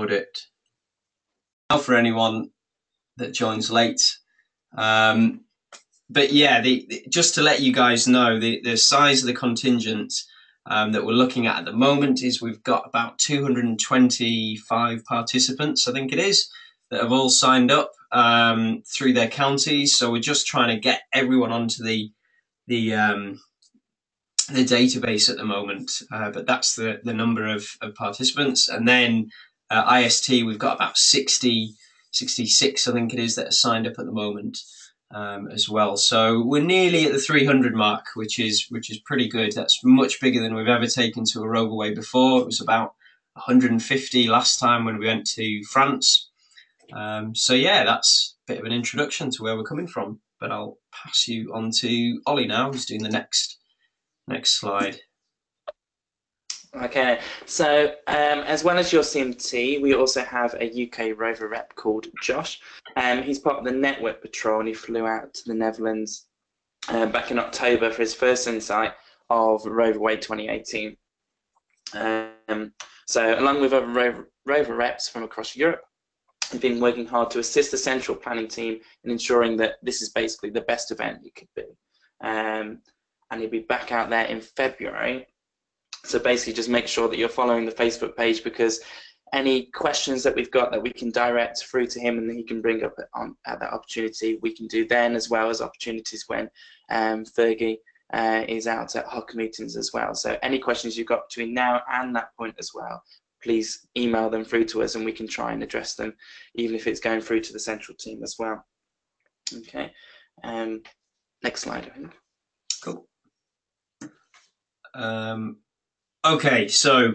it now for anyone that joins late. But yeah, just to let you guys know, the size of the contingent that we're looking at the moment is we've got about 225 participants, I think it is, that have all signed up through their counties. So we're just trying to get everyone onto the database at the moment, but that's the number of participants. And then IST, we've got about 66, I think it is, that are signed up at the moment as well. So we're nearly at the 300 mark, which is pretty good. That's much bigger than we've ever taken to a Roverway before. It was about 150 last time when we went to France. So yeah, that's a bit of an introduction to where we're coming from. But I'll pass you on to Ollie now, who's doing the next slide. Okay, so as well as your CMT, we also have a UK Rover rep called Josh. He's part of the Network Patrol, and he flew out to the Netherlands back in October for his first insight of Roverway 2018. So along with other Rover reps from across Europe, we've been working hard to assist the central planning team in ensuring that this is basically the best event it could be. And he'll be back out there in February. So basically just make sure that you're following the Facebook page, because any questions that we've got that we can direct through to him and that he can bring up at that opportunity, we can do then, as well as opportunities when Fergie is out at HOC meetings as well. So any questions you've got between now and that point as well, please email them through to us and we can try and address them, even if it's going through to the central team as well. Okay, next slide, I think. Cool. Okay, so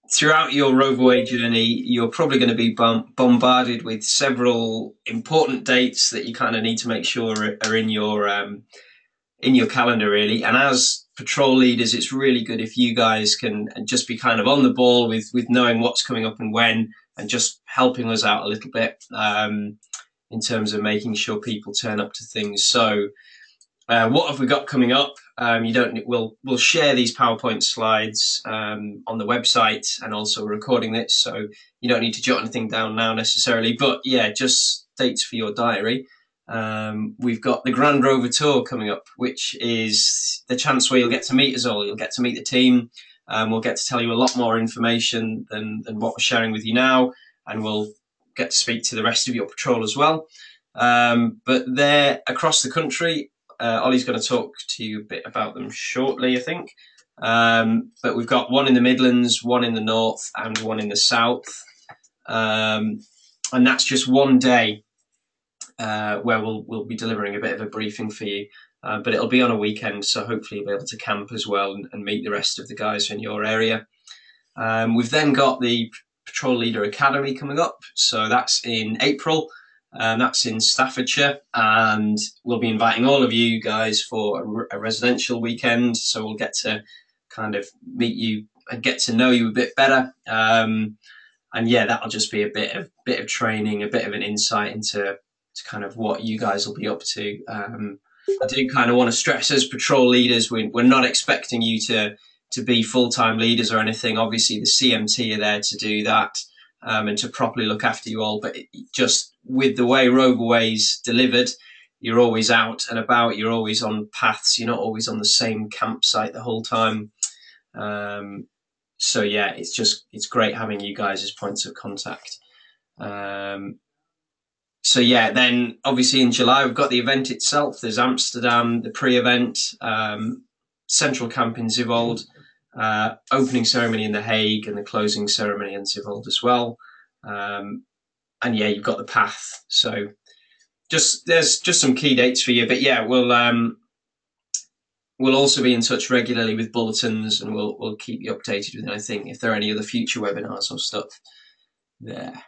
throughout your Roverway journey, you're probably going to be bombarded with several important dates that you kind of need to make sure are in your calendar, really. And as patrol leaders, it's really good if you guys can just be kind of on the ball with knowing what's coming up and when, and just helping us out a little bit in terms of making sure people turn up to things. So what have we got coming up? We'll share these PowerPoint slides on the website, and also we're recording this, so you don't need to jot anything down now necessarily. But yeah, just dates for your diary. We've got the Grand Rover Tour coming up, which is the chance where you'll get to meet us all. You'll get to meet the team. We'll get to tell you a lot more information than what we're sharing with you now, and we'll get to speak to the rest of your patrol as well. But they're across the country. Ollie's going to talk to you a bit about them shortly, I think. But we've got one in the Midlands, one in the North, and one in the South. And that's just one day where we'll be delivering a bit of a briefing for you. But it'll be on a weekend, so hopefully you'll be able to camp as well and meet the rest of the guys in your area. We've then got the Patrol Leader Academy coming up. So that's in April. That's in Staffordshire, and we'll be inviting all of you guys for a residential weekend, so we'll get to kind of meet you and get to know you a bit better. And yeah, that'll just be a bit of training, a bit of an insight into kind of what you guys will be up to. I do kind of want to stress, as patrol leaders, we're not expecting you to be full-time leaders or anything. Obviously, the CMT are there to do that and to properly look after you all, but just with the way Roverway's delivered, you're always out and about, you're always on paths, you're not always on the same campsite the whole time. So yeah, it's great having you guys as points of contact. So yeah, then obviously in July we've got the event itself. There's Amsterdam, the pre-event, central camp in Zeewolde, opening ceremony in The Hague, and the closing ceremony in Zeewolde as well. And yeah, you've got the path. So there's just some key dates for you. But yeah, we'll also be in touch regularly with bulletins, and we'll keep you updated with anything, if there are any other future webinars or stuff there.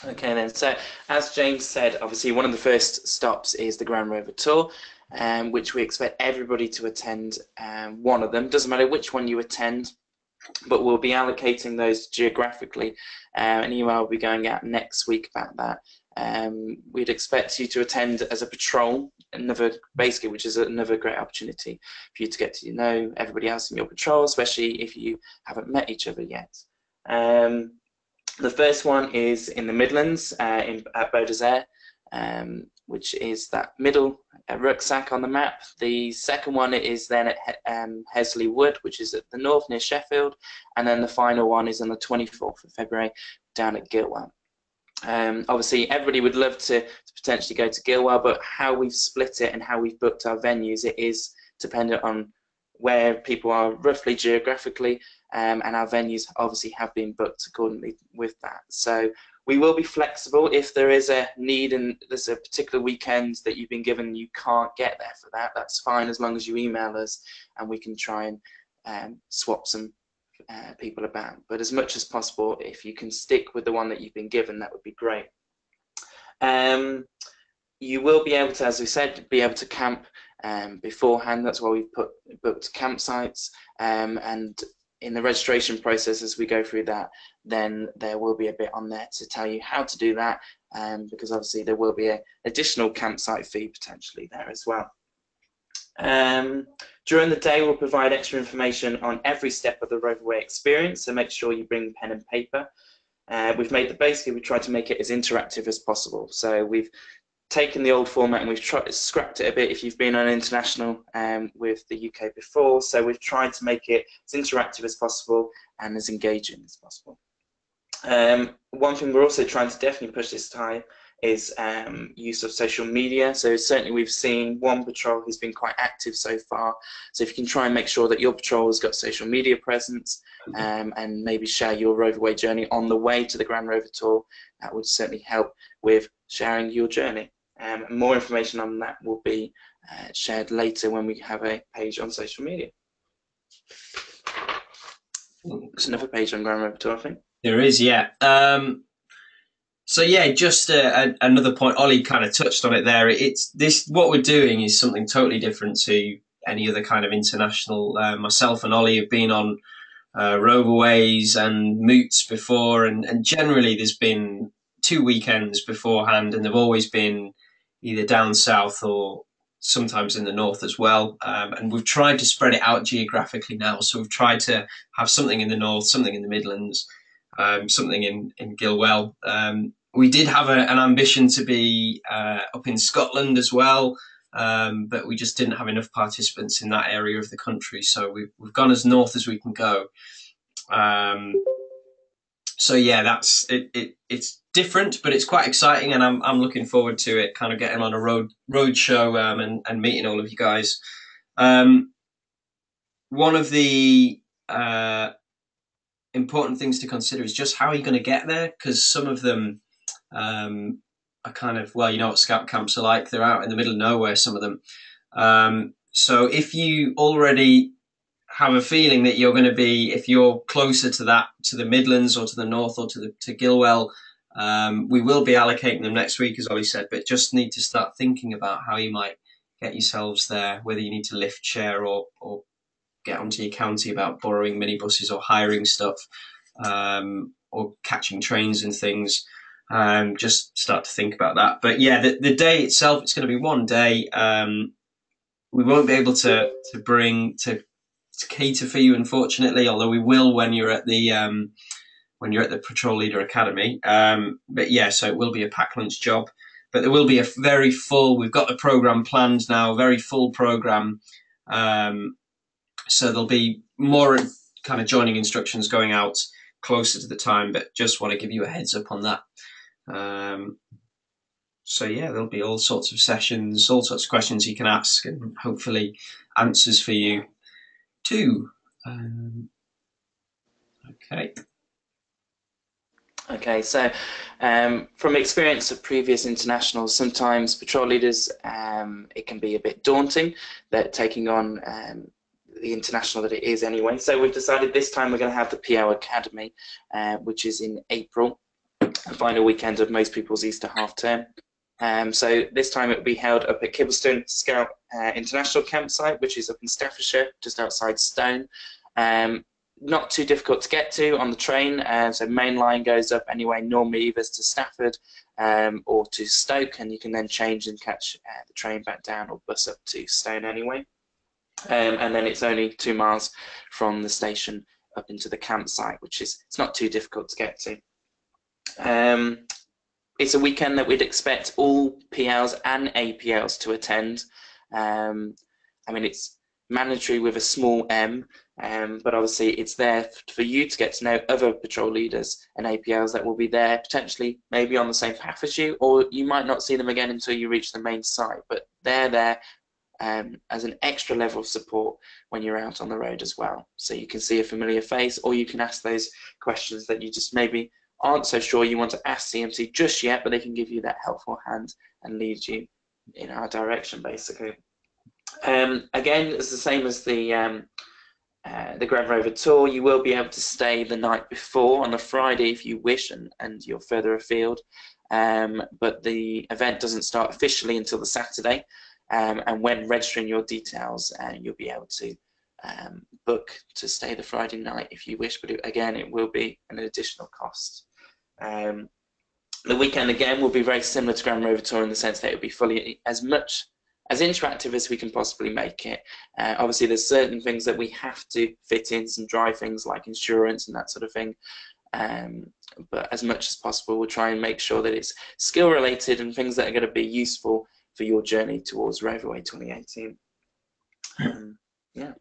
Okay then, so as James said, obviously one of the first stops is the Grand Rover Tour, which we expect everybody to attend. One of them, doesn't matter which one you attend, but we'll be allocating those geographically. An email will be going out next week about that. We'd expect you to attend as a patrol, which is another great opportunity for you to get to know everybody else in your patrol, especially if you haven't met each other yet. The first one is in the Midlands, at Beaudesert, which is that middle rucksack on the map. The second one is then at Hesley Wood, which is at the north near Sheffield, and then the final one is on the 24th of February down at Gilwell. Obviously, everybody would love to potentially go to Gilwell, but how we've split it and how we've booked our venues, it is dependent on where people are roughly geographically, and our venues obviously have been booked accordingly with that. So we will be flexible if there is a need and there's a particular weekend that you've been given and you can't get there for that. That's fine, as long as you email us and we can try and swap some people about. But as much as possible, if you can stick with the one that you've been given, that would be great. You will be able to, as we said, be able to camp beforehand. That's why we've booked campsites, and in the registration process, as we go through that, then there will be a bit on there to tell you how to do that, because obviously there will be an additional campsite fee potentially there as well. During the day, we'll provide extra information on every step of the Roverway experience, so make sure you bring pen and paper. Basically we try to make it as interactive as possible. So we've taken the old format and we've scrapped it a bit if you've been on international with the UK before. So we've tried to make it as interactive as possible and as engaging as possible. One thing we're also trying to definitely push this time is use of social media. So certainly we've seen one patrol who's been quite active so far. So if you can try and make sure that your patrol has got social media presence, and maybe share your Roverway journey on the way to the Grand Rover Tour, that would certainly help with sharing your journey. More information on that will be shared later when we have a page on social media. There's another page on Grand Rover Tour, I think. There is, yeah. So yeah, just another point. Ollie kind of touched on it there. What we're doing is something totally different to any other kind of international. Myself and Ollie have been on Roverways and Moots before, and generally there's been 2 weekends beforehand, and they've always been either down south or sometimes in the north as well. And we've tried to spread it out geographically now. So we've tried to have something in the north, something in the Midlands, something in Gilwell. We did have an ambition to be up in Scotland as well, but we just didn't have enough participants in that area of the country. So we've gone as north as we can go. So yeah, that's it. It's different, but it's quite exciting, and I'm looking forward to it. Kind of getting on a road show and meeting all of you guys. One of the important things to consider is just how are you going to get there, because some of them are kind of, well, you know what scout camps are like. They're out in the middle of nowhere, some of them. So if you already have a feeling that you're going to be, if you're closer to the Midlands or to the north or to Gilwell, we will be allocating them next week, as Ollie said, but just need to start thinking about how you might get yourselves there, whether you need to lift, share, or get onto your county about borrowing minibuses or hiring stuff, or catching trains and things. Just start to think about that. But yeah, the day itself, it's going to be one day. We won't be able to cater for you, unfortunately, although we will when you're at the Patrol Leader Academy. But yeah, so it will be a pack lunch job, but there will be a very full, we've got the program planned now, very full program. So there'll be more kind of joining instructions going out closer to the time, but just want to give you a heads up on that. So yeah, there'll be all sorts of sessions, all sorts of questions you can ask, and hopefully answers for you too. Okay, so from experience of previous internationals, sometimes patrol leaders, it can be a bit daunting that taking on the international that it is anyway. So we've decided this time we're going to have the PO Academy, which is in April, the final weekend of most people's Easter half term. So this time it will be held up at Kibblestone Scout International Campsite, which is up in Staffordshire, just outside Stone. Not too difficult to get to on the train, so main line goes up anyway, normally either to Stafford or to Stoke, and you can then change and catch the train back down or bus up to Stone anyway. And then it's only 2 miles from the station up into the campsite, which is, it's not too difficult to get to. It's a weekend that we'd expect all PLs and APLs to attend. I mean, it's mandatory with a small m, but obviously it's there for you to get to know other patrol leaders and APLs that will be there, potentially maybe on the same path as you, or you might not see them again until you reach the main site, but they're there as an extra level of support when you're out on the road as well. So you can see a familiar face, or you can ask those questions that you just maybe aren't so sure you want to ask CMC just yet, but they can give you that helpful hand and lead you in our direction, basically. Again, it's the same as the Grand Rover Tour. You will be able to stay the night before on a Friday if you wish, and you're further afield. But the event doesn't start officially until the Saturday. And when registering your details, you'll be able to book to stay the Friday night if you wish. But again, it will be an additional cost. The weekend again will be very similar to Grand Rover Tour in the sense that it will be fully as much as interactive as we can possibly make it. Obviously, there's certain things that we have to fit in, some dry things like insurance and that sort of thing. But as much as possible, we'll try and make sure that it's skill related and things that are going to be useful for your journey towards Roverway 2018. Yeah.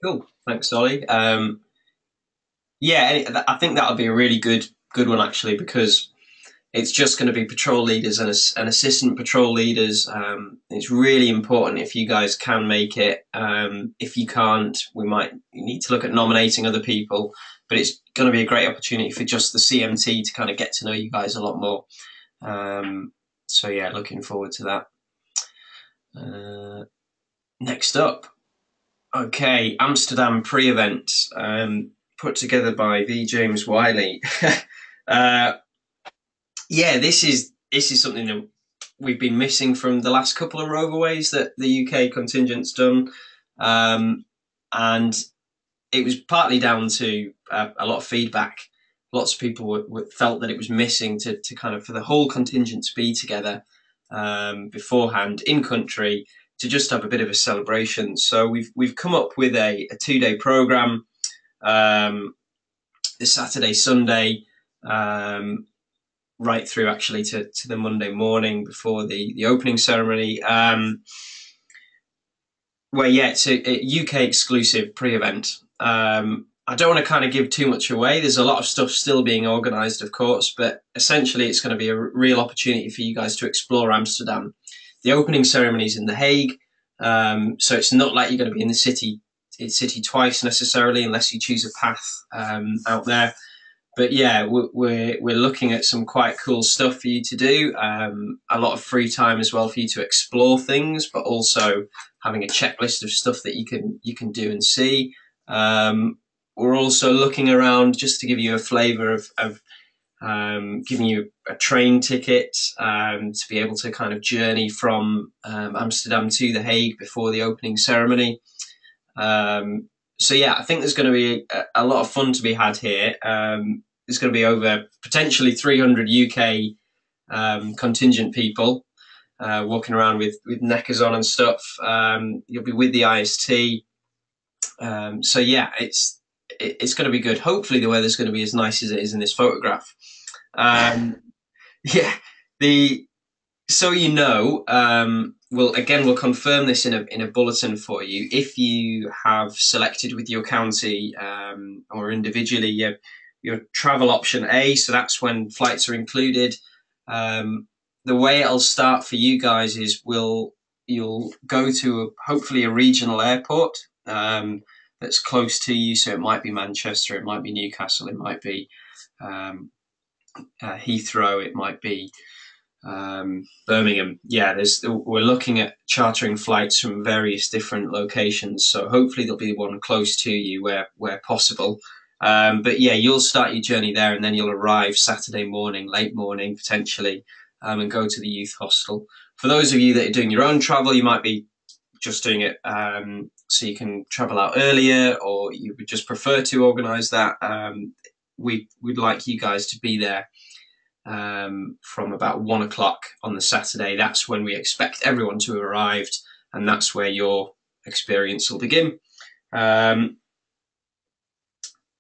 Cool. Thanks, Ollie. Yeah, I think that'll be a really good one actually, because it's just going to be patrol leaders and assistant patrol leaders. It's really important if you guys can make it. If you can't, you need to look at nominating other people, but it's going to be a great opportunity for just the CMT to kind of get to know you guys a lot more. So yeah, looking forward to that. Next up, okay, Amsterdam pre-event, put together by V. James Wiley. Yeah, this is something that we've been missing from the last couple of Roverways that the UK contingent's done, and it was partly down to a lot of feedback. Lots of people felt that it was missing to kind of for the whole contingent to be together beforehand in country to just have a bit of a celebration. So we've come up with a 2-day program, the Saturday, Sunday, right through actually to the Monday morning before the opening ceremony. Where it's a UK exclusive pre-event. I don't want to kind of give too much away. There's a lot of stuff still being organised, of course, but essentially it's going to be a real opportunity for you guys to explore Amsterdam. The opening ceremony is in The Hague, so it's not like you're going to be in the city twice necessarily, unless you choose a path out there. But yeah, we're looking at some quite cool stuff for you to do. A lot of free time as well for you to explore things, but also having a checklist of stuff that you can do and see. We're also looking around just to give you a flavour of giving you a train ticket to be able to kind of journey from Amsterdam to The Hague before the opening ceremony. So yeah, I think there's going to be a lot of fun to be had here. There's going to be over potentially 300 UK contingent people walking around with knickers on and stuff. You'll be with the IST. So yeah, it's going to be good. Hopefully the weather's going to be as nice as it is in this photograph. Yeah, so you know, we'll confirm this in a bulletin for you. If you have selected with your county or individually your travel option A, so that's when flights are included. The way it'll start for you guys is you'll go to hopefully a regional airport that's close to you. So it might be Manchester, it might be Newcastle, it might be Heathrow, it might be Birmingham. Yeah, we're looking at chartering flights from various different locations. So hopefully there'll be one close to you where possible. But yeah, you'll start your journey there, and then you'll arrive Saturday morning, late morning potentially, and go to the youth hostel. For those of you that are doing your own travel, you might be just doing it so you can travel out earlier, or you would just prefer to organise that. We'd like you guys to be there from about 1 o'clock on the Saturday. That's when we expect everyone to have arrived, and that's where your experience will begin.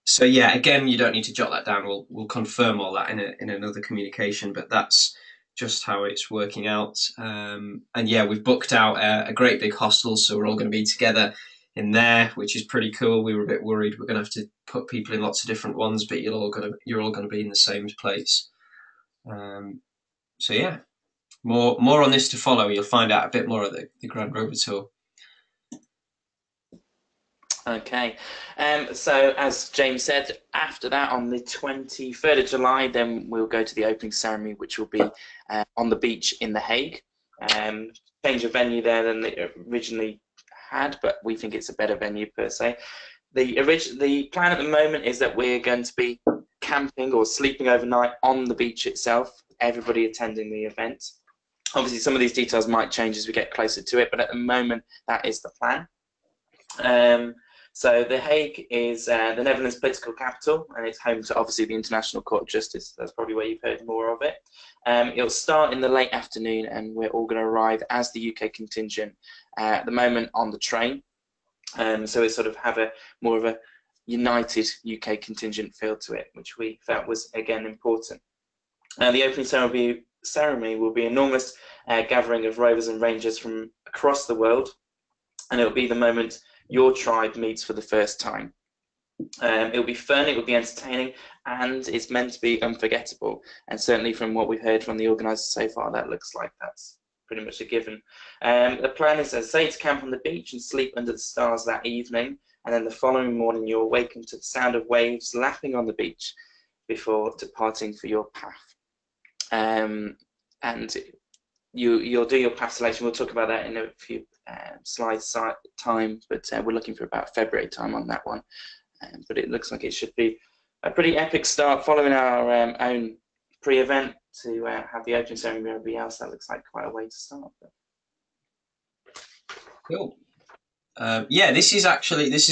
So yeah, again, you don't need to jot that down. We'll confirm all that in another communication, but that's just how it's working out. And yeah, we've booked out a great big hostel, so we're all going to be together in there, which is pretty cool. We were a bit worried we're going to have to put people in lots of different ones, but you're all going to be in the same place. So yeah, more on this to follow. You'll find out a bit more at the Grand Rover Tour. Okay, so as James said, after that on the 23rd of July, then we'll go to the opening ceremony, which will be on the beach in The Hague. Change of venue there than they originally had, but we think it's a better venue per se. The plan at the moment is that we're going to be camping or sleeping overnight on the beach itself, everybody attending the event. Obviously, some of these details might change as we get closer to it, but at the moment, that is the plan. So The Hague is the Netherlands' political capital, and it's home to obviously the International Court of Justice. That's probably where you've heard more of it. It'll start in the late afternoon, and we're all going to arrive as the UK contingent at the moment on the train. So we sort of have more of a united UK contingent feel to it, which we felt was again important. The opening ceremony will be an enormous gathering of rovers and rangers from across the world, and it'll be the moment your tribe meets for the first time. It'll be fun, it will be entertaining, and it's meant to be unforgettable. And certainly from what we've heard from the organisers so far, that looks like that's pretty much a given. The plan is, as I say, to camp on the beach and sleep under the stars that evening, and then the following morning you'll awaken to the sound of waves lapping on the beach before departing for your path. And you'll do your path selection. We'll talk about that in a few slides time, but we're looking for about February time on that one. But it looks like it should be a pretty epic start following our own pre-event to have the opening ceremony and everybody else. That looks like quite a way to start. Cool. Yeah, this is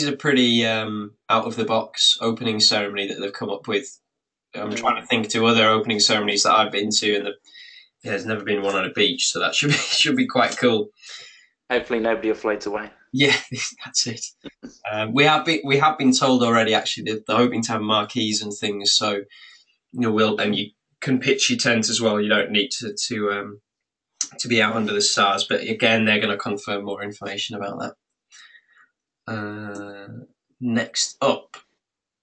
a pretty out of the box opening ceremony that they've come up with. I'm trying to think to other opening ceremonies that I've been to, and there's never been one on a beach, so that should be quite cool. Hopefully, nobody will float away. Yeah, that's it. We have been told already. Actually, that they're hoping to have marquees and things, so and you can pitch your tent as well. You don't need to be out under the stars, but again, they're going to confirm more information about that. Next up,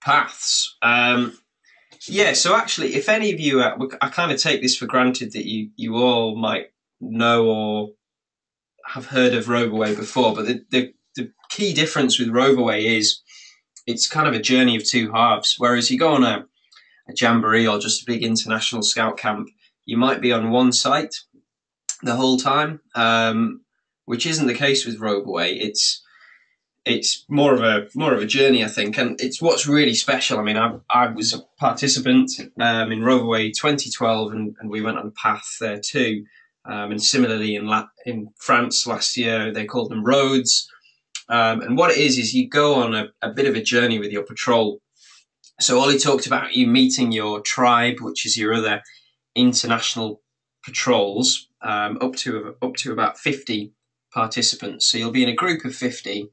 paths. Yeah, so actually, if any of you, I kind of take this for granted that you all might know or have heard of Roverway before, but the key difference with Roverway is it's kind of a journey of two halves. Whereas you go on a jamboree or just a big international scout camp, you might be on one site the whole time, which isn't the case with Roverway. It's more of a journey, I think, and it's what's really special. I mean, I was a participant in Roverway 2012, and we went on path there too. And similarly in France last year, they called them roads. And what it is you go on a bit of a journey with your patrol. So Ollie talked about you meeting your tribe, which is your other international patrols, up to about 50 participants. So you'll be in a group of 50.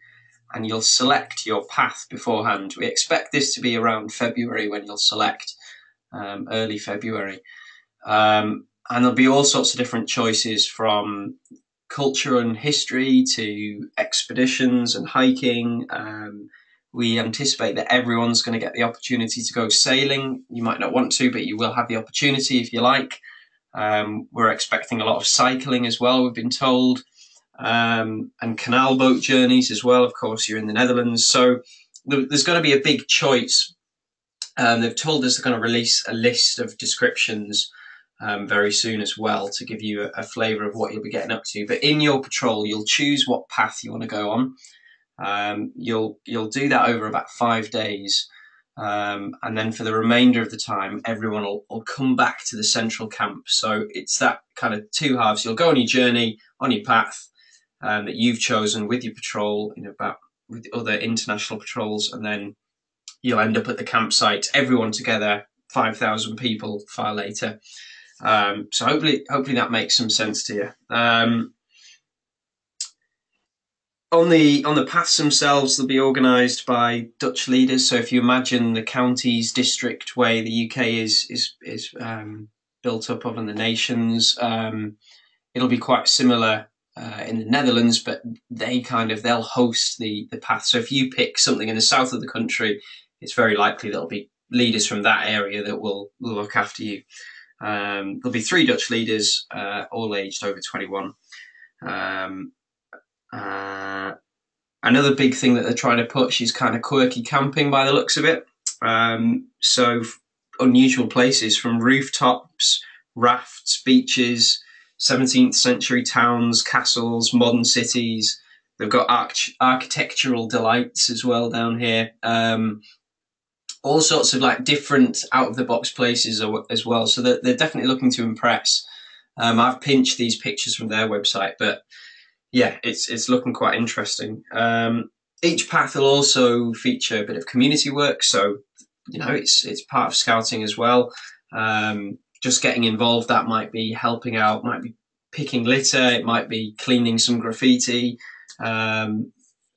And you'll select your path beforehand. We expect this to be around February when you'll select, early February. And there'll be all sorts of different choices, from culture and history to expeditions and hiking. We anticipate that everyone's going to get the opportunity to go sailing. You might not want to, but you will have the opportunity if you like. We're expecting a lot of cycling as well, we've been told. And canal boat journeys as well. Of course, you're in the Netherlands, so there's going to be a big choice. They've told us they're going to release a list of descriptions very soon as well, to give you a flavour of what you'll be getting up to. But in your patrol, you'll choose what path you want to go on. You'll do that over about 5 days, and then for the remainder of the time, everyone will come back to the central camp. So it's that kind of two halves. You'll go on your journey on your path that you've chosen with your patrol, with other international patrols, and then you'll end up at the campsite, everyone together, 5,000 people far later. So hopefully that makes some sense to you. On the paths themselves, they'll be organised by Dutch leaders. So if you imagine the counties, district way the UK is built up of, and the nations, it'll be quite similar in the Netherlands, but they'll host the path. So if you pick something in the south of the country, it's very likely there'll be leaders from that area that will look after you. There'll be 3 Dutch leaders, all aged over 21. Another big thing that they're trying to push is kind of quirky camping by the looks of it. So unusual places, from rooftops, rafts, beaches, 17th century towns, castles, modern cities. They've got architectural delights as well down here. All sorts of like different out of the box places as well. So they're definitely looking to impress. I've pinched these pictures from their website, but yeah, it's looking quite interesting. Each path will also feature a bit of community work, so it's part of scouting as well. Just getting involved, that might be helping out, might be picking litter, it might be cleaning some graffiti,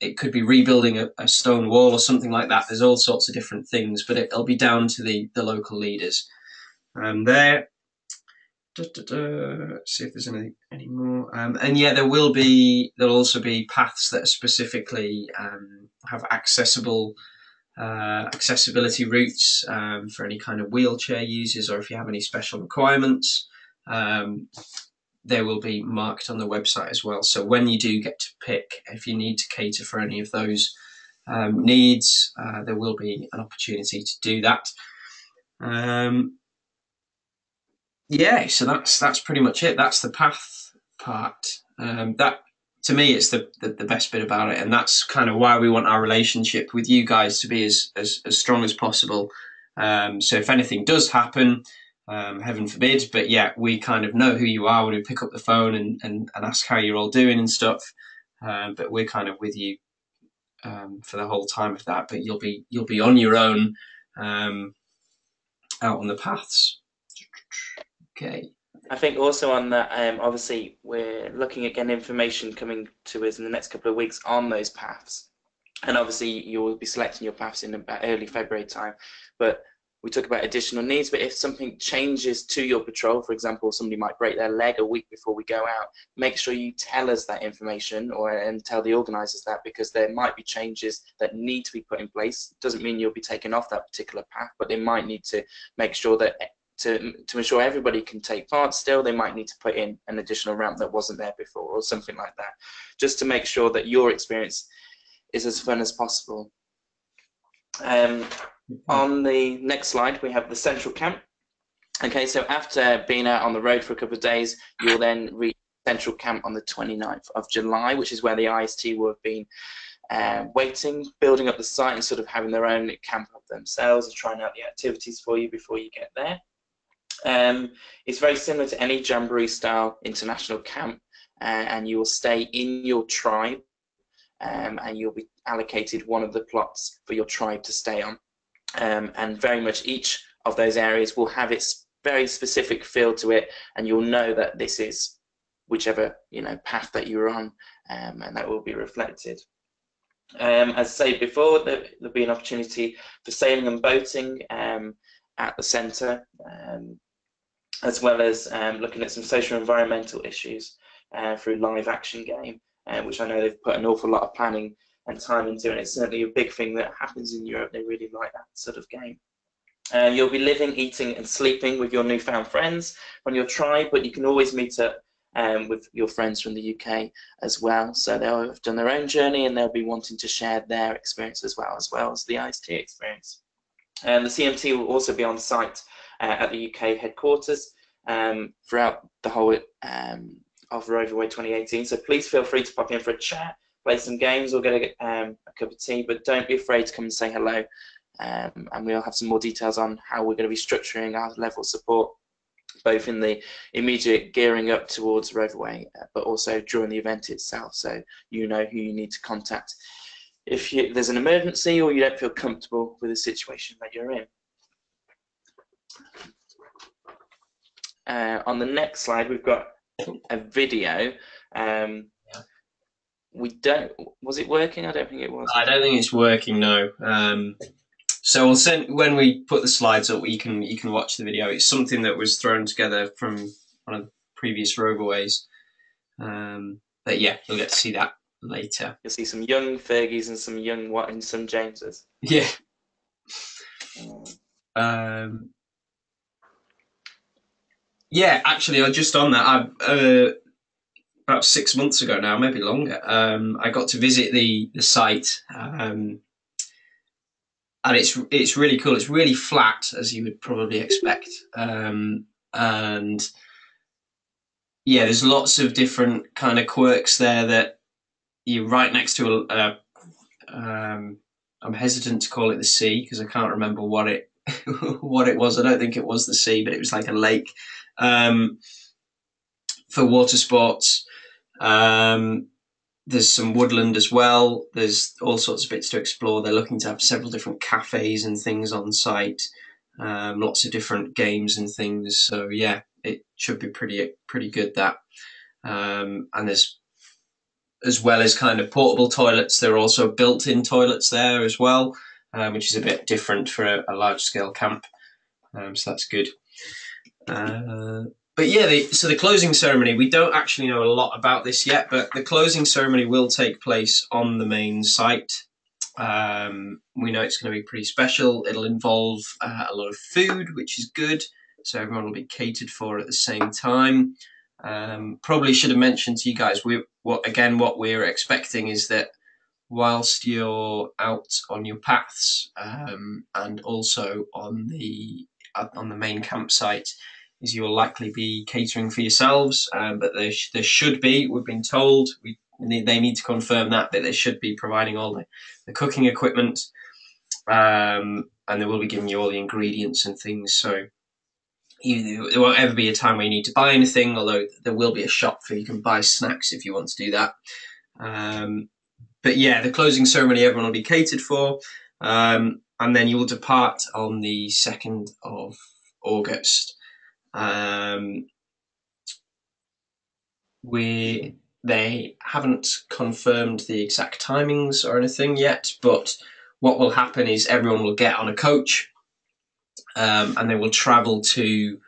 it could be rebuilding a stone wall or something like that. There's all sorts of different things, but it'll be down to the local leaders. Let's see if there's any more. And yeah, there'll also be paths that are specifically have accessibility routes for any kind of wheelchair users, or if you have any special requirements, they will be marked on the website as well. So when you do get to pick, if you need to cater for any of those needs, there will be an opportunity to do that. Yeah, so that's pretty much it. That's the path part. That, to me, it's the best bit about it, and that's kind of why we want our relationship with you guys to be as strong as possible. So if anything does happen, heaven forbid, but yeah, we kind of know who you are when we pick up the phone and ask how you're all doing and stuff. But we're kind of with you for the whole time of that. But you'll be on your own out on the paths. Okay. I think also on that, obviously we're looking at getting information coming to us in the next couple of weeks on those paths, and obviously you will be selecting your paths in about early February time. But we talk about additional needs, but if something changes to your patrol, for example, somebody might break their leg a week before we go out, make sure you tell us that information, and tell the organisers that, because there might be changes that need to be put in place. It doesn't mean you'll be taken off that particular path, but they might need to make sure that to ensure everybody can take part still, they might need to put in an additional ramp that wasn't there before, or something like that, just to make sure that your experience is as fun as possible. On the next slide, we have the central camp. Okay, so after being out on the road for a couple of days, you'll then reach central camp on the 29th of July, which is where the IST will have been waiting, building up the site, and sort of having their own camp of themselves and trying out the activities for you before you get there. It's very similar to any Jamboree style international camp, and you will stay in your tribe, and you'll be allocated one of the plots for your tribe to stay on, and very much each of those areas will have its very specific feel to it, and you'll know that this is whichever path that you're on, and that will be reflected. As I said before, there'll be an opportunity for sailing and boating at the centre, as well as looking at some social and environmental issues through live action game, which I know they've put an awful lot of planning and time into, and it's certainly a big thing that happens in Europe. They really like that sort of game. You'll be living, eating and sleeping with your newfound friends on your tribe, but you can always meet up with your friends from the UK as well. So they'll have done their own journey, and they'll be wanting to share their experience as well as the IST experience. The CMT will also be on site at the UK headquarters throughout the whole of Roverway 2018. So please feel free to pop in for a chat, play some games, or get a cup of tea, but don't be afraid to come and say hello. And we'll have some more details on how we're going to be structuring our level of support, both in the immediate gearing up towards Roverway, but also during the event itself, so you know who you need to contact if there's an emergency or you don't feel comfortable with the situation that you're in. On the next slide, we've got a video we don't. Was it working? I don't think it was. I don't think it's working, no. So we'll send, when we put the slides up, you can watch the video. It's something that was thrown together from one of the previous Roverways. But yeah, you'll get to see that later. You'll see some young Fergies and some young Watt and some Jameses. Yeah. Yeah, actually, just on that, about 6 months ago now, maybe longer, I got to visit the site, and it's really cool. It's really flat, as you would probably expect, and yeah, there's lots of different kind of quirks there that you're right next to I'm hesitant to call it the sea because I can't remember what it what it was. I don't think it was the sea, but it was like a lake for water sports. There's some woodland as well. There's all sorts of bits to explore. They're looking to have several different cafes and things on site. Lots of different games and things. So yeah, it should be pretty good, that. And there's, as well as kind of portable toilets, there are also built-in toilets there as well, which is a bit different for a large-scale camp. So that's good. But yeah, so the closing ceremony, we don't actually know a lot about this yet, but the closing ceremony will take place on the main site. We know it's going to be pretty special. It'll involve a lot of food, which is good. So everyone will be catered for at the same time. Probably should have mentioned to you guys, what we're expecting is that whilst you're out on your paths, and also on the main campsite, is you'll likely be catering for yourselves, but there should be, we've been told, they need to confirm that they should be providing all the cooking equipment, and they will be giving you all the ingredients and things. So there won't ever be a time where you need to buy anything, although there will be a shop where you can buy snacks if you want to do that. But yeah, the closing ceremony, everyone will be catered for, and then you will depart on the 2nd of August. They haven't confirmed the exact timings or anything yet, but what will happen is everyone will get on a coach, and they will travel to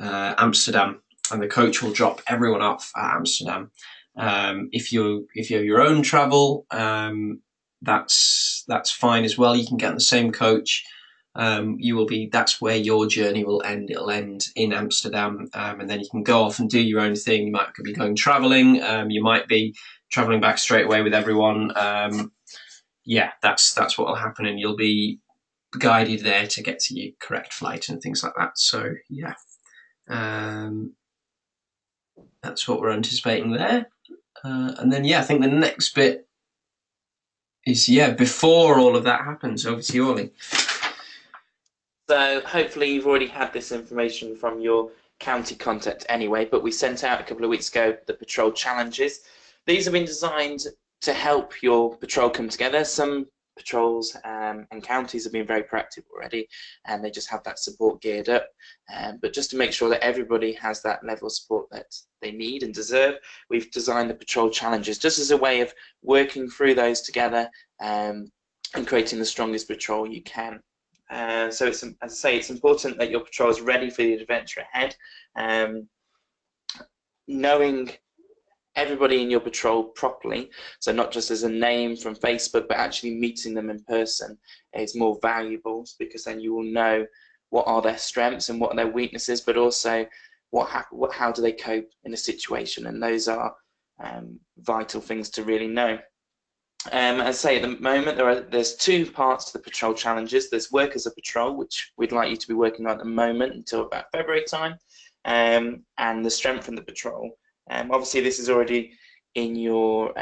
Amsterdam, and the coach will drop everyone off at Amsterdam. If you're your own travel, that's fine as well. You can get on the same coach. That's where your journey will end. It'll end in Amsterdam, and then you can go off and do your own thing. You might be going traveling. You might be traveling back straight away with everyone. Yeah, that's what will happen, and you'll be guided there to get to your correct flight and things like that. So yeah, that's what we're anticipating there. And then yeah, I think the next bit is before all of that happens. Over to you, Ollie. So hopefully you've already had this information from your county contact anyway, but we sent out a couple of weeks ago the patrol challenges. These have been designed to help your patrol come together. Some patrols and counties have been very proactive already, and they just have that support geared up. But just to make sure that everybody has that level of support that they need and deserve, we've designed the patrol challenges just as a way of working through those together, and creating the strongest patrol you can. So it's, as I say, it's important that your patrol is ready for the adventure ahead. Knowing everybody in your patrol properly, so not just as a name from Facebook, but actually meeting them in person, is more valuable, because then you will know what are their strengths and what are their weaknesses, but also how do they cope in a situation, and those are vital things to really know. As I say, at the moment there's 2 parts to the patrol challenges. There's work as a patrol, which we'd like you to be working on at the moment until about February time, and the strengthen the patrol. Obviously this is already in your,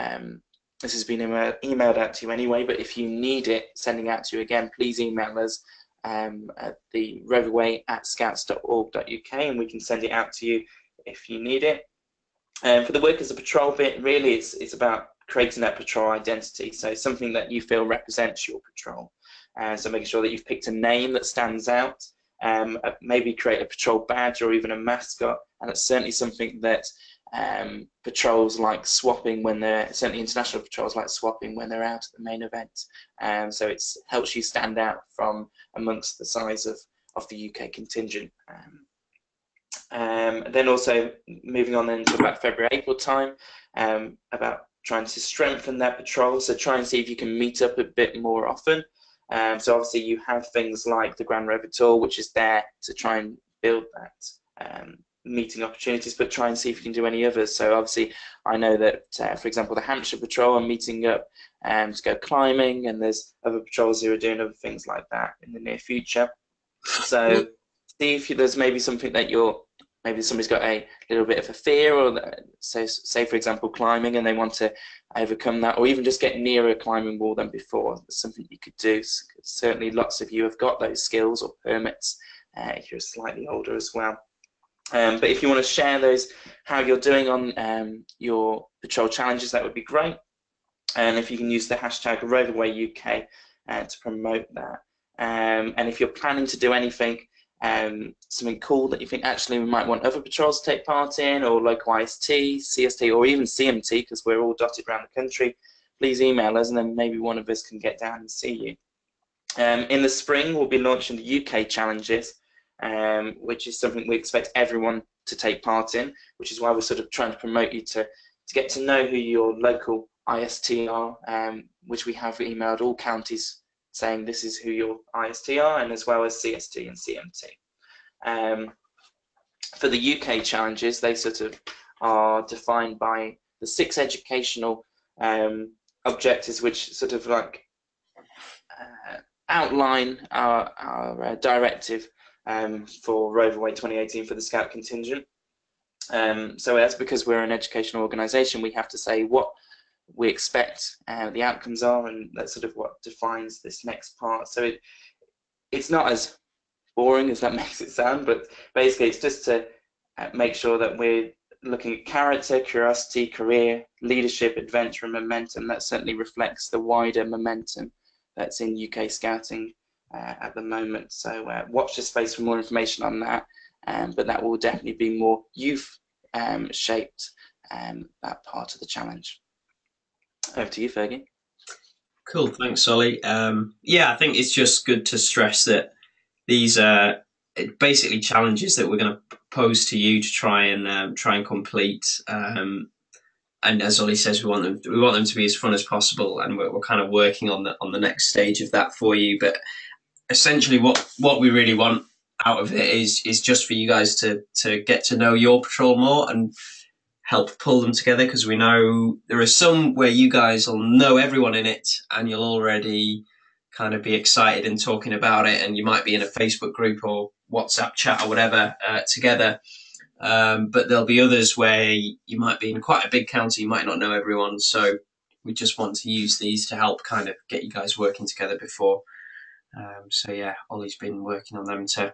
this has been emailed out to you anyway, but if you need it sending out to you again, please email us at the roverway@scouts.org.uk, and we can send it out to you if you need it. For the work as a patrol bit, really it's about creating that patrol identity, so something that you feel represents your patrol. So making sure that you've picked a name that stands out, maybe create a patrol badge or even a mascot, and it's certainly something that patrols like swapping when they're, certainly international patrols like swapping when they're out at the main event. So it helps you stand out from amongst the size of the UK contingent. Then also moving on then to about February, April time, about trying to strengthen that patrol. So try and see if you can meet up a bit more often. So obviously you have things like the Grand Rover Tour, which is there to try and build that meeting opportunities, but try and see if you can do any others. So obviously I know that, for example, the Hampshire Patrol are meeting up to go climbing, and there's other patrols who are doing other things like that in the near future. So see if there's maybe something that maybe somebody's got a little bit of a fear, or say for example climbing, and they want to overcome that, or even just get nearer a climbing wall than before. That's something you could do. Certainly lots of you have got those skills or permits if you're slightly older as well. But if you want to share how you're doing on your patrol challenges, that would be great. And if you can use the hashtag RoverWayUK to promote that. And if you're planning to do anything, something cool that you think actually we might want other patrols to take part in, or local IST, CST, or even CMT, because we're all dotted around the country, please email us, and then maybe one of us can get down and see you. In the spring, we'll be launching the UK challenges, which is something we expect everyone to take part in, which is why we're sort of trying to promote you to get to know who your local IST are, which we have emailed all counties saying this is who your IST are, and as well as CST and CMT. For the UK challenges, they sort of are defined by the 6 educational objectives, which sort of like outline our directive for Roverway 2018 for the Scout contingent. So that's because we're an educational organisation, we have to say what we expect the outcomes are, and that's sort of what defines this next part. So it's not as boring as that makes it sound, but basically it's just to make sure that we're looking at character, curiosity, career, leadership, adventure, and momentum. That certainly reflects the wider momentum that's in UK Scouting at the moment. So watch this space for more information on that, but that will definitely be more youth shaped, that part of the challenge. Over to you, Fergie. Cool, thanks, Ollie. Yeah, I think it's just good to stress that these are basically challenges that we're going to pose to you to try and complete. And as Ollie says, we want them to be as fun as possible, and we're kind of working on the next stage of that for you. But essentially, what we really want out of it is just for you guys to get to know your patrol more and help pull them together, because we know there are some where you guys will know everyone in it and you'll already kind of be excited and talking about it, and you might be in a Facebook group or WhatsApp chat or whatever together. But there'll be others where you might be in quite a big county, you might not know everyone. So we just want to use these to help kind of get you guys working together before. So yeah, Ollie's been working on them to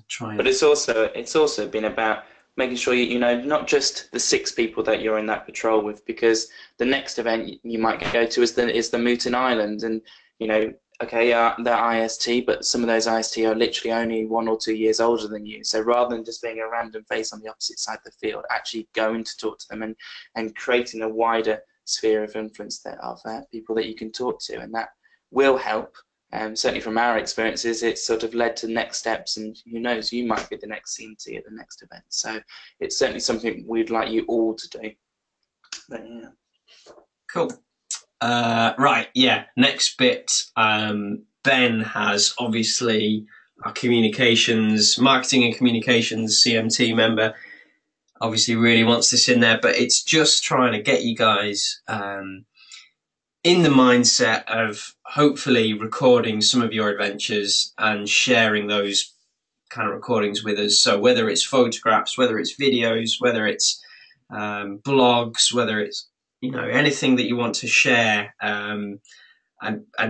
try and... But it's also been about making sure you know not just the 6 people that you're in that patrol with, because the next event you might go to is the Mootin Island, and you know, okay, they're IST, but some of those IST are literally only 1 or 2 years older than you. So rather than just being a random face on the opposite side of the field, actually going to talk to them and creating a wider sphere of influence of people that you can talk to, and that will help. Certainly from our experiences, it's sort of led to next steps, and who knows, you might be the next CMT at the next event. So it's certainly something we'd like you all to do. But, yeah. Cool. Right, yeah, next bit. Ben has obviously our marketing and communications CMT member, obviously really wants this in there, but it's just trying to get you guys in the mindset of hopefully recording some of your adventures and sharing those kind of recordings with us. So whether it's photographs, whether it's videos, whether it's blogs, whether it's, you know, anything that you want to share, and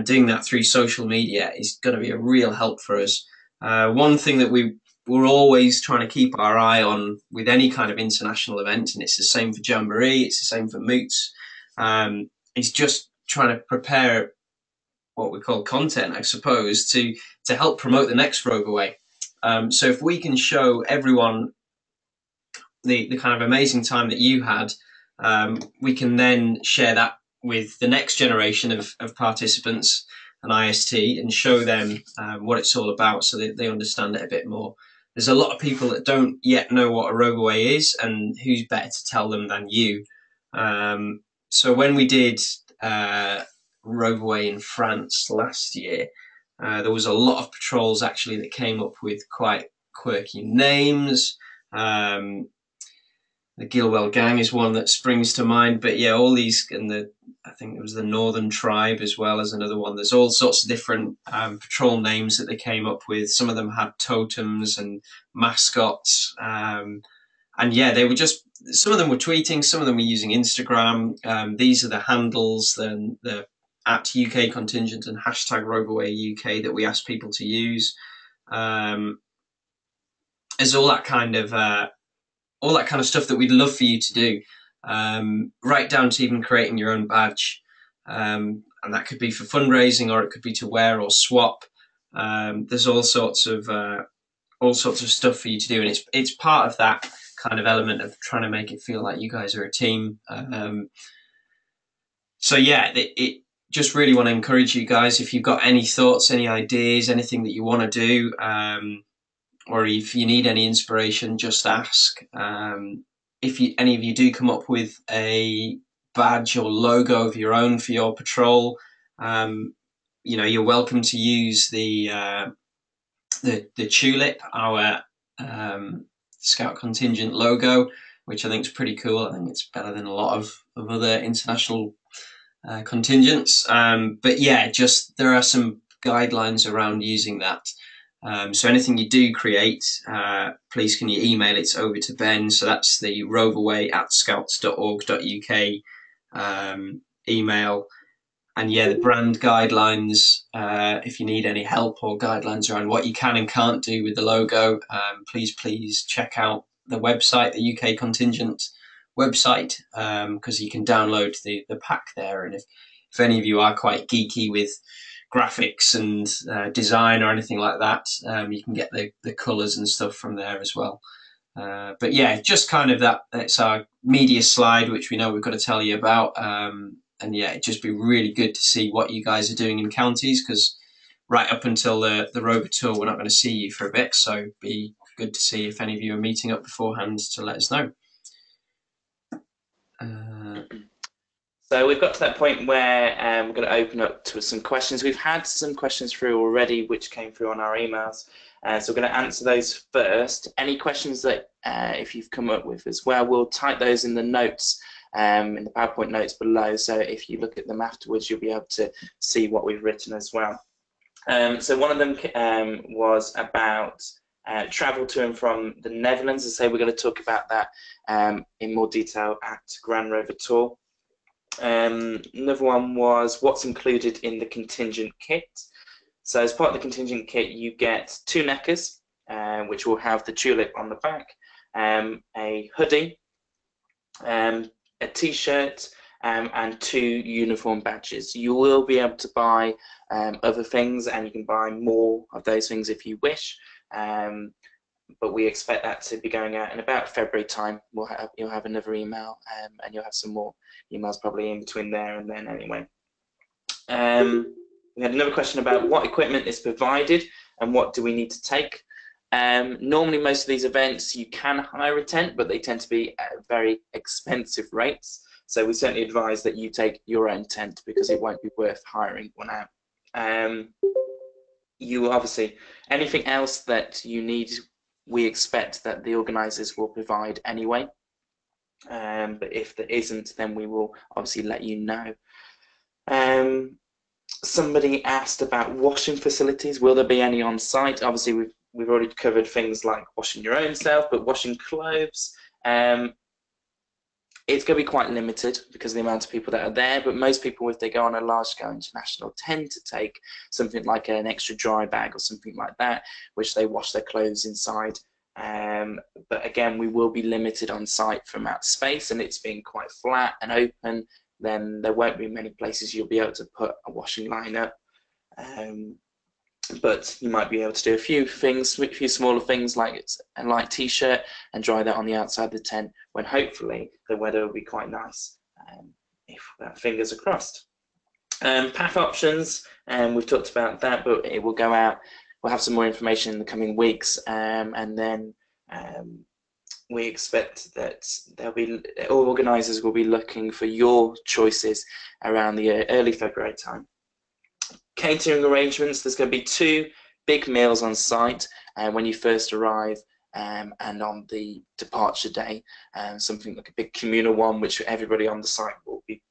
doing that through social media is going to be a real help for us. One thing that we're always trying to keep our eye on with any kind of international event, and it's the same for Jamboree, it's the same for Moots, is just trying to prepare what we call content, I suppose, to help promote the next Roverway. So if we can show everyone the kind of amazing time that you had, we can then share that with the next generation of participants and IST and show them what it's all about so that they understand it a bit more. There's a lot of people that don't yet know what a Roverway is, and who's better to tell them than you. So when we did Roverway in France last year, there was a lot of patrols actually that came up with quite quirky names. The Gilwell Gang is one that springs to mind, but yeah, all these, and I think it was the Northern Tribe as well as another one. There's all sorts of different patrol names that they came up with. Some of them had totems and mascots, and yeah, they were just, some of them were tweeting, some of them were using Instagram. These are the handles, the at UK Contingent and hashtag Roverway UK that we ask people to use. There's all that kind of stuff that we'd love for you to do, right down to even creating your own badge, and that could be for fundraising, or it could be to wear or swap. There's all sorts of stuff for you to do, and it's part of that kind of element of trying to make it feel like you guys are a team. So yeah, it just really want to encourage you guys, if you've got any thoughts, any ideas, anything that you want to do, or if you need any inspiration, just ask. If any of you do come up with a badge or logo of your own for your patrol, you're welcome to use the tulip, our Scout Contingent logo, which I think is pretty cool. I think it's better than a lot of other international contingents. But yeah, just there are some guidelines around using that. So anything you do create, please can you email it over to Ben. So that's the roverway@scouts.org.uk email. And yeah, the brand guidelines, if you need any help or guidelines around what you can and can't do with the logo, please check out the website, the UK Contingent website, because you can download the pack there. And if any of you are quite geeky with graphics and design or anything like that, you can get the colours and stuff from there as well. But yeah, just kind of that, it's our media slide, which we know we've got to tell you about. And yeah, it'd just be really good to see what you guys are doing in counties, because right up until the Rover Tour, we're not going to see you for a bit. So it'd be good to see if any of you are meeting up beforehand to let us know. So we've got to that point where we're going to open up to some questions. We've had some questions through already, which came through on our emails. So we're going to answer those first. Any questions that if you've come up with as well, we'll type those in the notes, in the PowerPoint notes below. So if you look at them afterwards, you'll be able to see what we've written as well. So one of them was about travel to and from the Netherlands. As I say, we're going to talk about that in more detail at Grand Rover Tour. Another one was what's included in the contingent kit. So as part of the contingent kit, you get 2 neckers, which will have the tulip on the back, a hoodie, a t-shirt, and 2 uniform badges. You will be able to buy other things, and you can buy more of those things if you wish. But we expect that to be going out in about February time. You'll have another email, and you'll have some more emails probably in between there and then anyway. We had another question about what equipment is provided and what do we need to take. Normally most of these events you can hire a tent, but they tend to be at very expensive rates. So we certainly advise that you take your own tent, because it won't be worth hiring one out. You obviously, anything else that you need, we expect that the organisers will provide anyway. But if there isn't, then we will obviously let you know. Somebody asked about washing facilities. Will there be any on site? Obviously, we've already covered things like washing your own self, but washing clothes, it's going to be quite limited because of the amount of people that are there. But most people, if they go on a large-scale international, tend to take something like an extra dry bag or something like that, which they wash their clothes inside. But again, we will be limited on site for amount of space, and it's being quite flat and open. Then there won't be many places you'll be able to put a washing line up. but you might be able to do a few things, a few smaller things like a light t-shirt and dry that on the outside of the tent when hopefully the weather will be quite nice, if fingers are crossed. Pack options, and we've talked about that, but it will go out. We'll have some more information in the coming weeks, and then we expect that all organisers will be looking for your choices around the early February time. Catering arrangements, there's going to be 2 big meals on site when you first arrive, and on the departure day, something like a big communal one which everybody on the site will be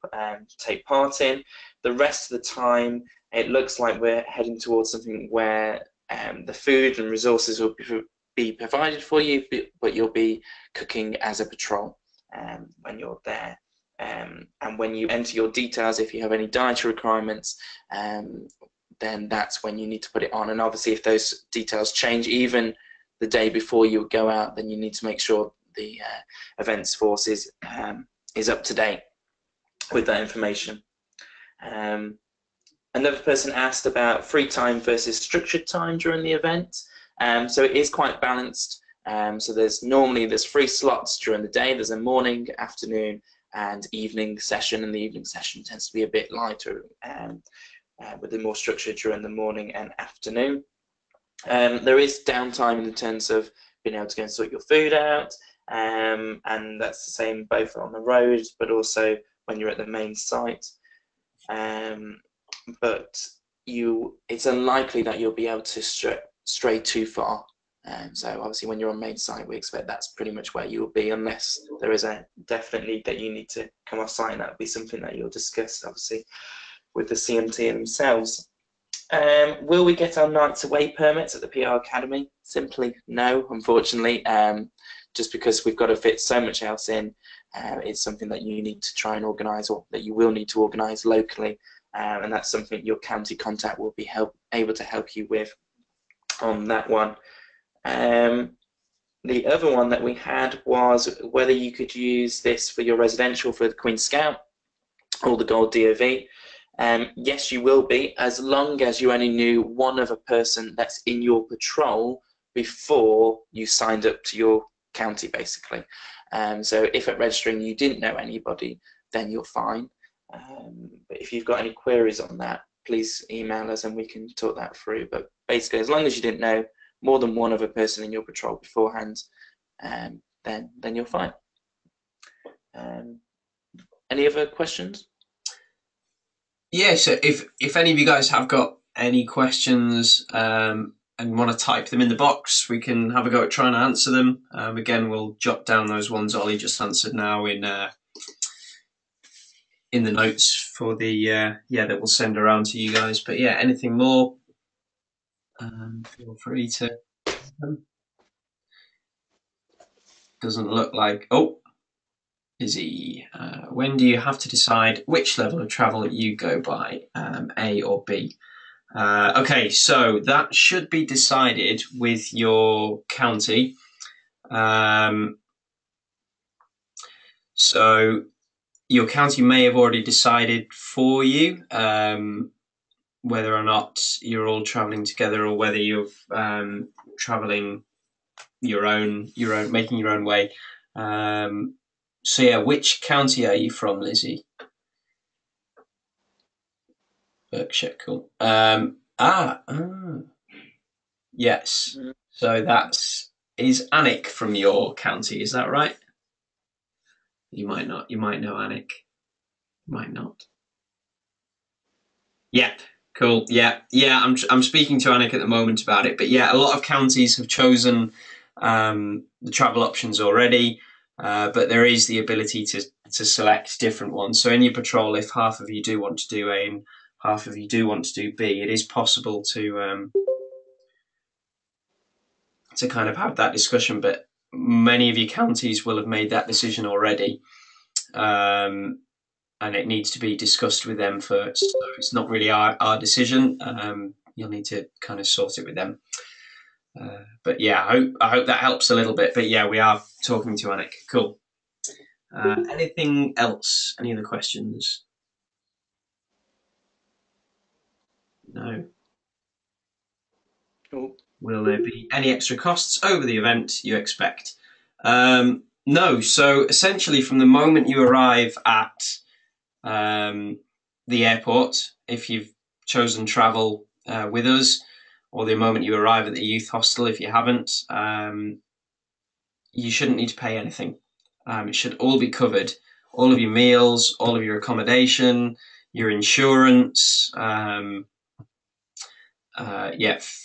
take part in. The rest of the time it looks like we're heading towards something where the food and resources will be provided for you, but you'll be cooking as a patrol when you're there. And when you enter your details, if you have any dietary requirements, then that's when you need to put it on. And obviously if those details change even the day before you go out, then you need to make sure the events force is up to date with that information. Another person asked about free time versus structured time during the event. So it is quite balanced. So there's 3 slots during the day. There's a morning, afternoon, and evening session, and the evening session tends to be a bit lighter, with the more structure during the morning and afternoon. There is downtime in terms of being able to go and sort your food out, and that's the same both on the road but also when you're at the main site. But it's unlikely that you'll be able to stray too far. So obviously when you're on main site, we expect that's pretty much where you will be, unless there is a definite need that you need to come off site, and that would be something that you'll discuss obviously with the CMT themselves. Will we get our nights away permits at the PR Academy? Simply no, unfortunately. Just because we've got to fit so much else in, it's something that you need to try and organise, or that you will need to organise locally, and that's something your county contact will be able to help you with on that one. The other one that we had was whether you could use this for your residential for the Queen Scout or the Gold DOV. Yes, you will be, as long as you only knew one other person that's in your patrol before you signed up to your county, basically. So if at registering you didn't know anybody, then you're fine. But if you've got any queries on that, please email us and we can talk that through. But basically, as long as you didn't know more than one other person in your patrol beforehand, then you're fine. Any other questions? Yeah, so if any of you guys have got any questions and want to type them in the box, we can have a go at trying to answer them. Again, we'll jot down those ones Ollie just answered now in the notes for the that we'll send around to you guys. But yeah, anything more, feel free to. Doesn't look like. Oh, Izzy, when do you have to decide which level of travel you go by, A or B? Okay, so that should be decided with your county. So your county may have already decided for you whether or not you're all travelling together, or whether you're travelling your own, making your own way. So yeah, which county are you from, Lizzie? Berkshire, cool. Yes. So is Alnwick from your county? Is that right? You might not. You might know Alnwick. You might not. Yeah. Cool. Yeah. I'm speaking to Alnwick at the moment about it, but yeah, a lot of counties have chosen the travel options already, but there is the ability to select different ones. So in your patrol, if half of you do want to do A and half of you do want to do B, it is possible to kind of have that discussion. But many of your counties will have made that decision already, and it needs to be discussed with them first. So it's not really our decision. You'll need to kind of sort it with them. But yeah, I hope that helps a little bit. But yeah, we are talking to Alnwick. Cool. Anything else? Any other questions? No. Oh. Will there be any extra costs over the event you expect? No. So essentially, from the moment you arrive at the airport, if you've chosen travel with us, or the moment you arrive at the youth hostel, if you haven't, you shouldn't need to pay anything. It should all be covered. All of your meals, all of your accommodation, your insurance,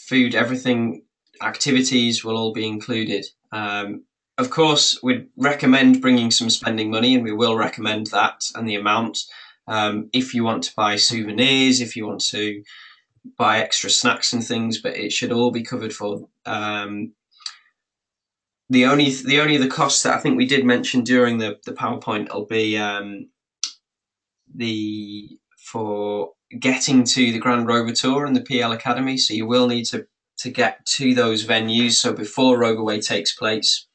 food, everything, activities will all be included. Of course, we'd recommend bringing some spending money, and we will recommend that and the amount. If you want to buy souvenirs, if you want to buy extra snacks and things, but it should all be covered for. The only other cost that I think we did mention during the PowerPoint will be for getting to the Grand Rover Tour and the PL Academy. So you will need to get to those venues. So before Roverway takes place,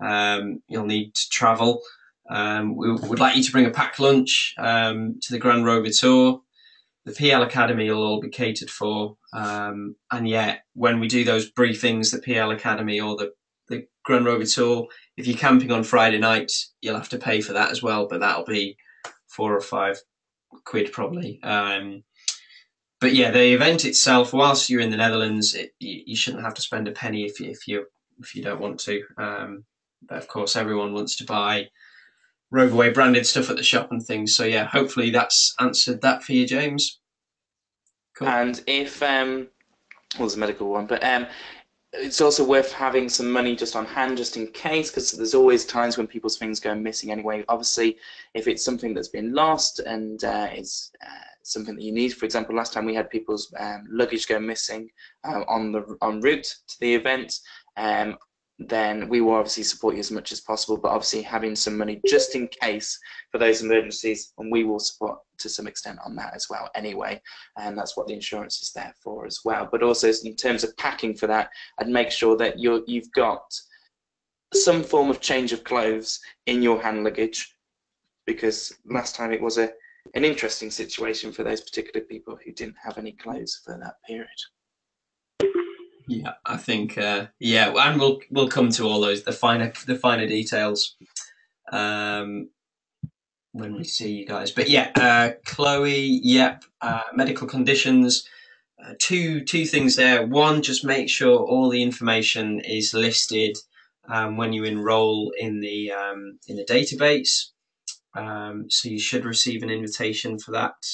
you'll need to travel. We would like you to bring a packed lunch to the Grand Rover Tour. The PL Academy will all be catered for. And yeah, when we do those briefings, the PL Academy or the Grand Rover Tour, if you're camping on Friday night, you'll have to pay for that as well, but that'll be £4 or £5 probably. But yeah, the event itself, whilst you're in the Netherlands, you shouldn't have to spend a penny if you don't want to. But of course, everyone wants to buy Roverway branded stuff at the shop and things. So yeah, hopefully that's answered that for you, James. Cool. And if well, it's a medical one, but it's also worth having some money just on hand, just in case, because there's always times when people's things go missing anyway. Obviously, if it's something that's been lost and it's something that you need, for example, last time we had people's luggage go missing en route to the event, then we will obviously support you as much as possible, but obviously having some money just in case for those emergencies, and we will support to some extent on that as well anyway, and that's what the insurance is there for as well. But also in terms of packing for that, I'd make sure that you've got some form of change of clothes in your hand luggage, because last time it was an interesting situation for those particular people who didn't have any clothes for that period. Yeah, I think and we'll come to all those the finer details when we see you guys. But yeah, Chloe, yep, medical conditions. Two things there. One, just make sure all the information is listed when you enroll in the database. So you should receive an invitation for that.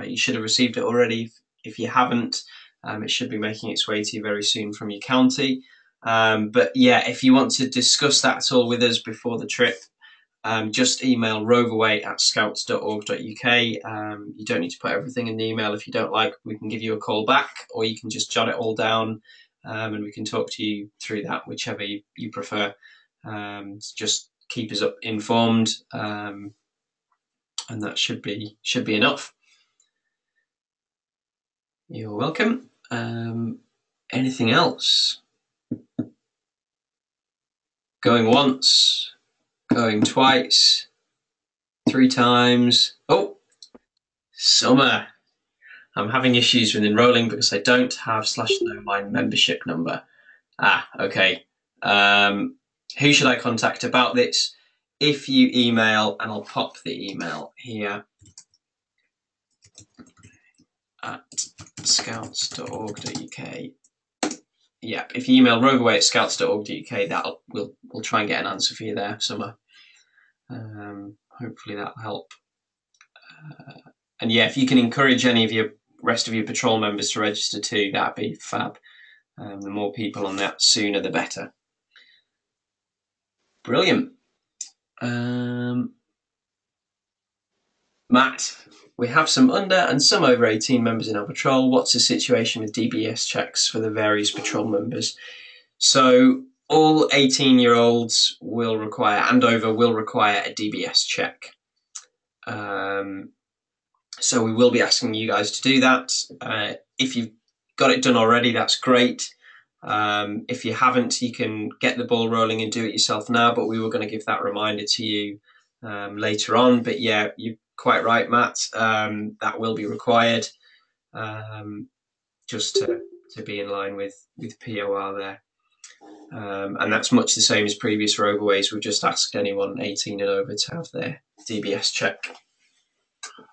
You should have received it already. If you haven't, it should be making its way to you very soon from your county. But yeah, if you want to discuss that at all with us before the trip, just email roverway@scouts.org.uk. You don't need to put everything in the email. If you don't like, we can give you a call back, or you can just jot it all down, and we can talk to you through that, whichever you prefer. Just keep us informed, and that should be enough. You're welcome. Anything else? Going once, going twice, 3 times. Oh, Summer. I'm having issues with enrolling because I don't have /know my membership number. Okay. Who should I contact about this? If you email, and I'll pop the email here, at scouts.org.uk. Yeah, if you email roverway@scouts.org.uk, we'll try and get an answer for you there, Summer. Hopefully that'll help. And yeah, if you can encourage any of your rest of your patrol members to register too, that'd be fab. The more people on that, sooner the better. Brilliant. Matt, we have some under and some over 18 members in our patrol. What's the situation with DBS checks for the various patrol members? So all 18-year-olds will require, and over, will require a DBS check. So we will be asking you guys to do that. If you've got it done already, that's great. If you haven't, you can get the ball rolling and do it yourself now, but we were going to give that reminder to you later on. But yeah, you're quite right, Matt. That will be required just to to be in line with POR there. And that's much the same as previous Roverways. We've just asked anyone 18 and over to have their DBS check.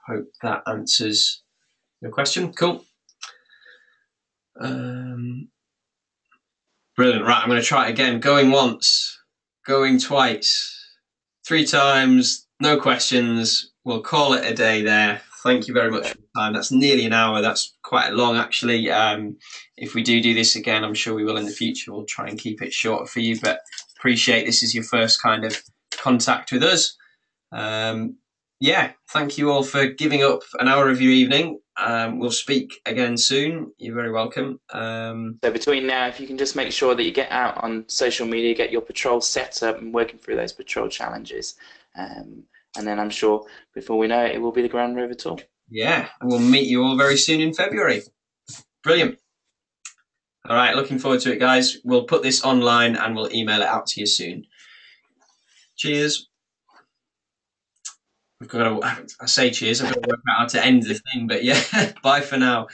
Hope that answers your question. Cool. Brilliant. Right, I'm going to try it again. Going once, going twice, 3 times, no questions. We'll call it a day there. Thank you very much for your time. That's nearly an hour. That's quite long, actually. If we do this again, I'm sure we will in the future. We'll try and keep it shorter for you, but appreciate this is your first kind of contact with us. Yeah, thank you all for giving up an hour of your evening. We'll speak again soon. You're very welcome. So between now, if you can just make sure that you get out on social media, get your patrol set up and working through those patrol challenges. And then I'm sure before we know it, it will be the Grand Rover Tour. Yeah, and we'll meet you all very soon in February. Brilliant. All right, looking forward to it, guys. We'll put this online and we'll email it out to you soon. Cheers. I say cheers. I've got to work out how to end the thing, but yeah, bye for now.